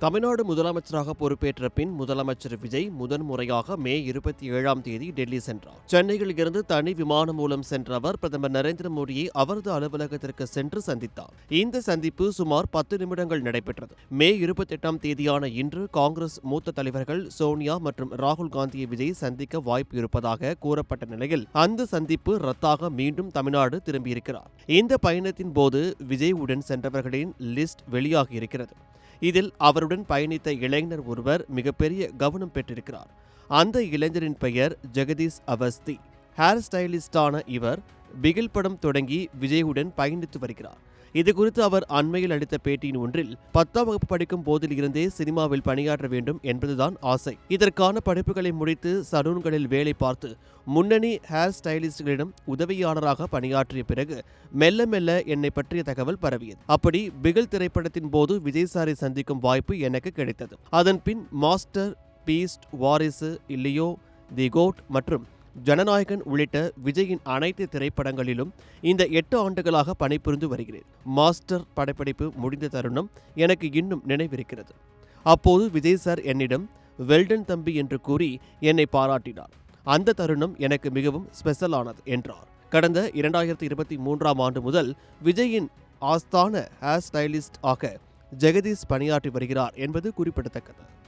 தமிழ்நாடு முதலமைச்சராக பொறுப்பேற்ற பின் முதலமைச்சர் விஜய் முதன்முறையாக மே 27ஆம் தேதி டெல்லி சென்றார். சென்னையில் இருந்து தனி விமானம் மூலம் சென்ற அவர் பிரதமர் நரேந்திர மோடியை அவரது அலுவலகத்திற்கு சென்று சந்தித்தார். இந்த சந்திப்பு சுமார் 10 நிமிடங்கள் நடைபெற்றது. மே 28ஆம் தேதியான இன்று காங்கிரஸ் மூத்த தலைவர்கள் சோனியா மற்றும் ராகுல் காந்தியை விஜய் சந்திக்க வாய்ப்பு இருப்பதாக கூறப்பட்ட நிலையில் அந்த சந்திப்பு ரத்தாக மீண்டும் தமிழ்நாடு திரும்பியிருக்கிறார். இந்த பயணத்தின் போது விஜய் உடன் சென்றவர்களின் லிஸ்ட் வெளியாகியிருக்கிறது. இதில் அவருடன் பயணித்த இளைஞர் ஒருவர் மிகப்பெரிய கவனம் பெற்றிருக்கிறார். அந்த இளைஞரின் பெயர் ஜெகதீஷ் அவஸ்தி. ஹேர் ஸ்டைலிஸ்டான இவர் பிகில் படம் தொடங்கி விஜயுடன் பயணித்து வருகிறார். இதுகுறித்து அவர் அண்மையில் அளித்த பேட்டியின் ஒன்றில் 10ஆம் வகுப்பு படிக்கும் போதில் இருந்தே சினிமாவில் பணியாற்ற வேண்டும் என்பதுதான் ஆசை. இதற்கான படிப்புகளை முடித்து சலூன்களில் வேலை பார்த்து முன்னணி ஹேர் ஸ்டைலிஸ்டுகளிடம் உதவியாளராக பணியாற்றிய பிறகு மெல்ல மெல்ல என்னை பற்றிய தகவல் பரவியது. அப்படி பிகில் திரைப்படத்தின் போது விஜய் சாரை சந்திக்கும் வாய்ப்பு எனக்கு கிடைத்தது. அதன் பின் மாஸ்டர், பீஸ்ட், வாரிசு, இல்லியோ, தி கோட் மற்றும் ஜனநாயகன் உள்ளிட்ட விஜயின் அனைத்து திரைப்படங்களிலும் இந்த 8 ஆண்டுகளாக பணிபுரிந்து வருகிறேன். மாஸ்டர் படப்பிடிப்பு முடிந்த தருணம் எனக்கு இன்னும் நினைவிருக்கிறது. அப்போது விஜய் சார் என்னிடம் வெல்டன் தம்பி என்று கூறி என்னை பாராட்டினார். அந்த தருணம் எனக்கு மிகவும் ஸ்பெஷலானது என்றார். கடந்த 2023ஆம் ஆண்டு முதல் விஜயின் ஆஸ்தான ஹேர் ஸ்டைலிஸ்ட் ஆக ஜெகதீஷ் பணியாற்றி வருகிறார் என்பது குறிப்பிடத்தக்கது.